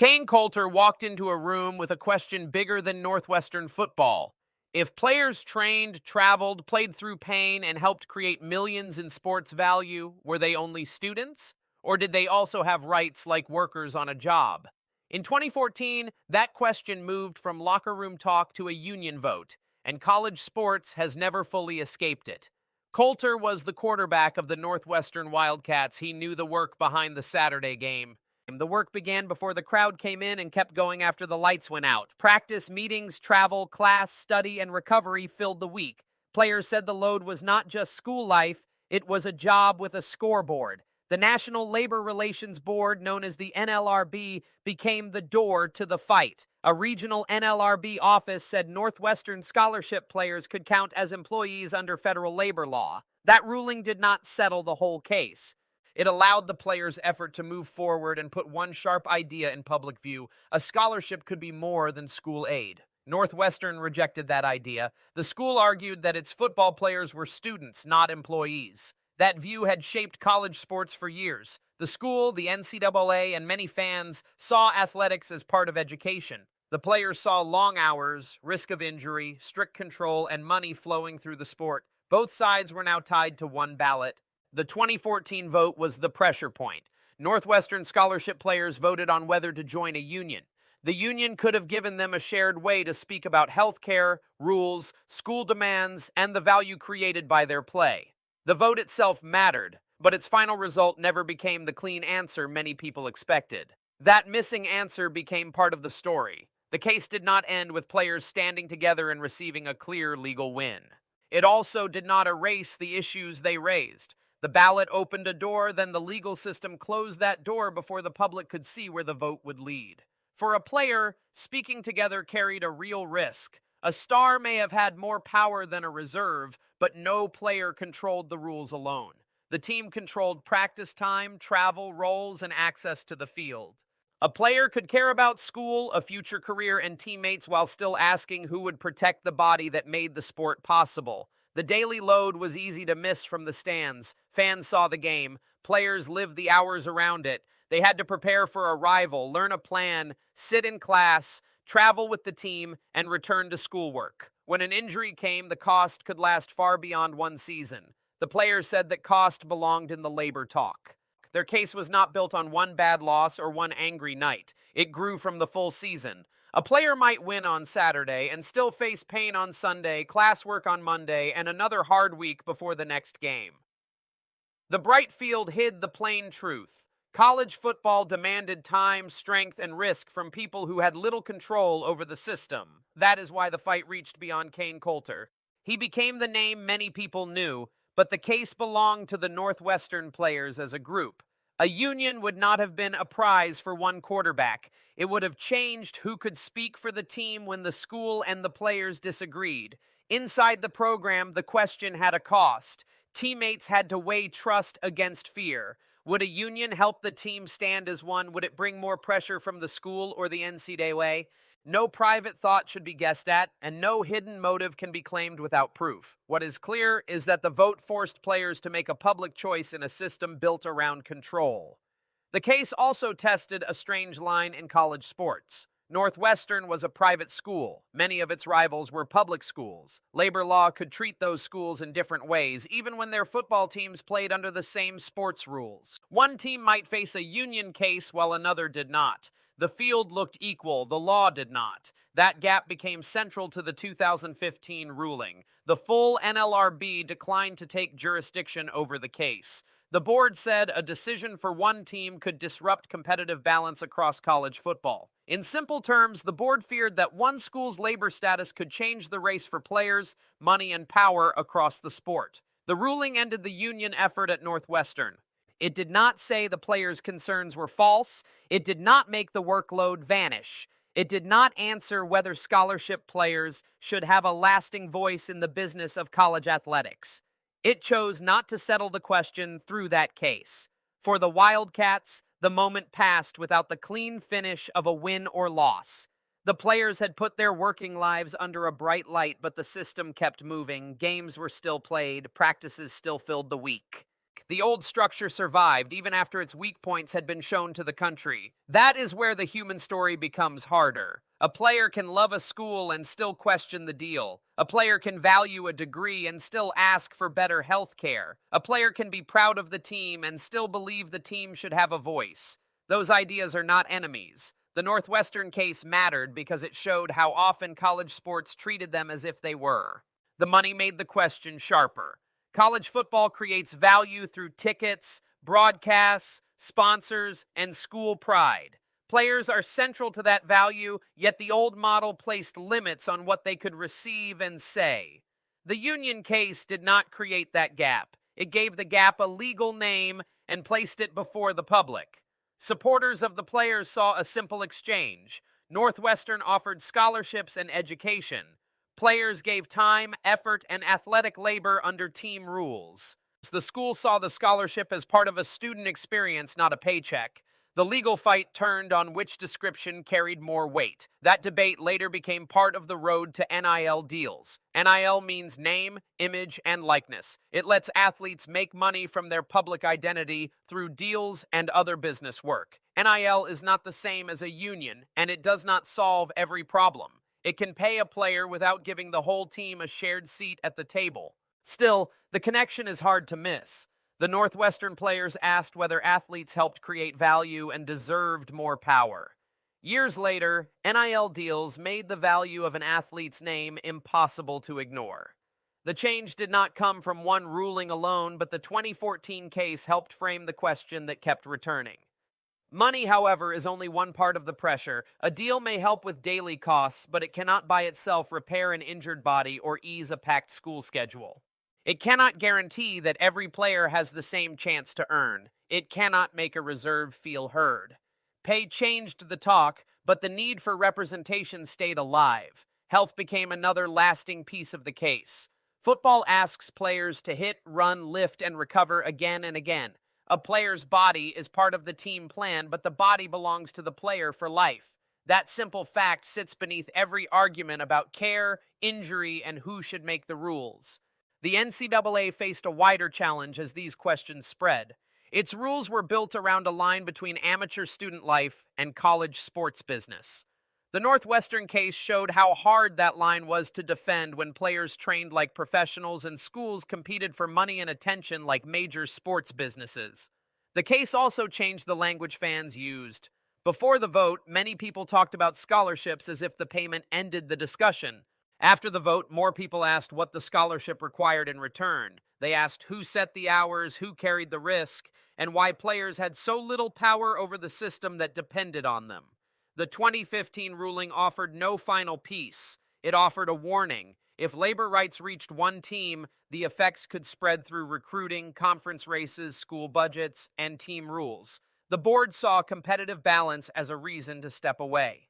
Kain Colter walked into a room with a question bigger than Northwestern football. If players trained, traveled, played through pain, and helped create millions in sports value, were they only students? Or did they also have rights like workers on a job? In 2014, that question moved from locker room talk to a union vote, and college sports has never fully escaped it. Colter was the quarterback of the Northwestern Wildcats. He knew the work behind the Saturday game. The work began before the crowd came in and kept going after the lights went out. Practice, meetings, travel, class, study, and recovery filled the week. Players said the load was not just school life, it was a job with a scoreboard. The National Labor Relations Board, known as the NLRB, became the door to the fight. A regional NLRB office said Northwestern scholarship players could count as employees under federal labor law. That ruling did not settle the whole case. It allowed the players' effort to move forward and put one sharp idea in public view. A scholarship could be more than school aid. Northwestern rejected that idea. The school argued that its football players were students, not employees. That view had shaped college sports for years. The school, the NCAA, and many fans saw athletics as part of education. The players saw long hours, risk of injury, strict control, and money flowing through the sport. Both sides were now tied to one ballot. The 2014 vote was the pressure point. Northwestern scholarship players voted on whether to join a union. The union could have given them a shared way to speak about health care, rules, school demands, and the value created by their play. The vote itself mattered, but its final result never became the clean answer many people expected. That missing answer became part of the story. The case did not end with players standing together and receiving a clear legal win. It also did not erase the issues they raised. The ballot opened a door, then the legal system closed that door before the public could see where the vote would lead. For a player, speaking together carried a real risk. A star may have had more power than a reserve, but no player controlled the rules alone. The team controlled practice time, travel, roles, and access to the field. A player could care about school, a future career, and teammates while still asking who would protect the body that made the sport possible. The daily load was easy to miss from the stands. Fans saw the game. Players lived the hours around it. They had to prepare for a rival, learn a plan, sit in class, travel with the team, and return to schoolwork. When an injury came, the cost could last far beyond one season. The players said that cost belonged in the labor talk. Their case was not built on one bad loss or one angry night. It grew from the full season. A player might win on Saturday and still face pain on Sunday, classwork on Monday, and another hard week before the next game. The bright field hid the plain truth. College football demanded time, strength, and risk from people who had little control over the system. That is why the fight reached beyond Kain Colter. He became the name many people knew, but the case belonged to the Northwestern players as a group. A union would not have been a prize for one quarterback. It would have changed who could speak for the team when the school and the players disagreed. Inside the program, the question had a cost. Teammates had to weigh trust against fear. Would a union help the team stand as one? Would it bring more pressure from the school or the NCAA? No private thought should be guessed at, and no hidden motive can be claimed without proof. What is clear is that the vote forced players to make a public choice in a system built around control. The case also tested a strange line in college sports. Northwestern was a private school. Many of its rivals were public schools. Labor law could treat those schools in different ways, even when their football teams played under the same sports rules. One team might face a union case while another did not. The field looked equal, the law did not. That gap became central to the 2015 ruling. The full NLRB declined to take jurisdiction over the case. The board said a decision for one team could disrupt competitive balance across college football. In simple terms, the board feared that one school's labor status could change the race for players, money, and power across the sport. The ruling ended the union effort at Northwestern. It did not say the players' concerns were false. It did not make the workload vanish. It did not answer whether scholarship players should have a lasting voice in the business of college athletics. It chose not to settle the question through that case. For the Wildcats, the moment passed without the clean finish of a win or loss. The players had put their working lives under a bright light, but the system kept moving. Games were still played. Practices still filled the week. The old structure survived even after its weak points had been shown to the country. That is where the human story becomes harder. A player can love a school and still question the deal. A player can value a degree and still ask for better health care. A player can be proud of the team and still believe the team should have a voice. Those ideas are not enemies. The Northwestern case mattered because it showed how often college sports treated them as if they were. The money made the question sharper. College football creates value through tickets, broadcasts, sponsors, and school pride. Players are central to that value, yet the old model placed limits on what they could receive and say. The union case did not create that gap. It gave the gap a legal name and placed it before the public. Supporters of the players saw a simple exchange. Northwestern offered scholarships and education. Players gave time, effort, and athletic labor under team rules. The school saw the scholarship as part of a student experience, not a paycheck. The legal fight turned on which description carried more weight. That debate later became part of the road to NIL deals. NIL means name, image, and likeness. It lets athletes make money from their public identity through deals and other business work. NIL is not the same as a union, and it does not solve every problem. It can pay a player without giving the whole team a shared seat at the table. Still, the connection is hard to miss. The Northwestern players asked whether athletes helped create value and deserved more power. Years later, NIL deals made the value of an athlete's name impossible to ignore. The change did not come from one ruling alone, but the 2014 case helped frame the question that kept returning. Money, however, is only one part of the pressure. A deal may help with daily costs, but it cannot by itself repair an injured body or ease a packed school schedule. It cannot guarantee that every player has the same chance to earn. It cannot make a reserve feel heard. Pay changed the talk, but the need for representation stayed alive. Health became another lasting piece of the case. Football asks players to hit, run, lift, and recover again and again. A player's body is part of the team plan, but the body belongs to the player for life. That simple fact sits beneath every argument about care, injury, and who should make the rules. The NCAA faced a wider challenge as these questions spread. Its rules were built around a line between amateur student life and college sports business. The Northwestern case showed how hard that line was to defend when players trained like professionals and schools competed for money and attention like major sports businesses. The case also changed the language fans used. Before the vote, many people talked about scholarships as if the payment ended the discussion. After the vote, more people asked what the scholarship required in return. They asked who set the hours, who carried the risk, and why players had so little power over the system that depended on them. The 2015 ruling offered no final piece. It offered a warning. If labor rights reached one team, the effects could spread through recruiting, conference races, school budgets, and team rules. The board saw competitive balance as a reason to step away.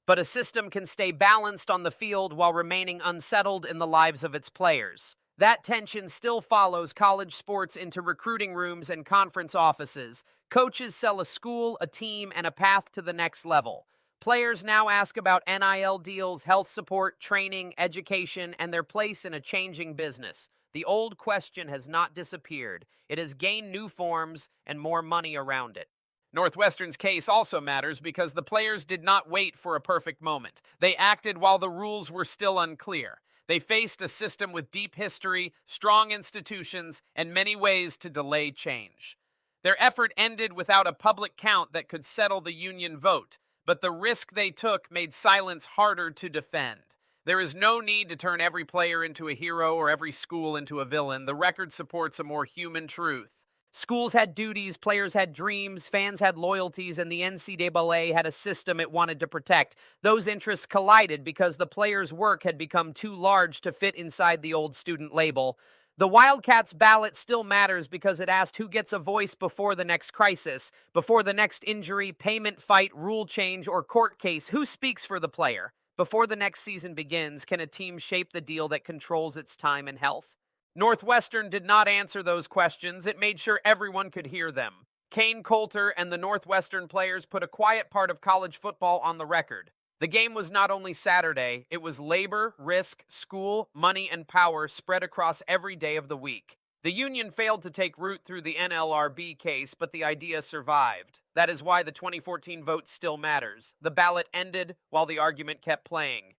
But a system can stay balanced on the field while remaining unsettled in the lives of its players. That tension still follows college sports into recruiting rooms and conference offices. Coaches sell a school, a team, and a path to the next level. Players now ask about NIL deals, health support, training, education, and their place in a changing business. The old question has not disappeared. It has gained new forms and more money around it. Northwestern's case also matters because the players did not wait for a perfect moment. They acted while the rules were still unclear. They faced a system with deep history, strong institutions, and many ways to delay change. Their effort ended without a public count that could settle the union vote, but the risk they took made silence harder to defend. There is no need to turn every player into a hero or every school into a villain. The record supports a more human truth. Schools had duties, players had dreams, fans had loyalties, and the NCAA had a system it wanted to protect. Those interests collided because the players' work had become too large to fit inside the old student label. The Wildcats ballot still matters because it asked who gets a voice before the next crisis, before the next injury, payment fight, rule change, or court case. Who speaks for the player? Before the next season begins, can a team shape the deal that controls its time and health? Northwestern did not answer those questions. It made sure everyone could hear them. Kain Colter and the Northwestern players put a quiet part of college football on the record. The game was not only Saturday, it was labor, risk, school, money, and power spread across every day of the week. The union failed to take root through the NLRB case, but the idea survived. That is why the 2014 vote still matters. The ballot ended while the argument kept playing.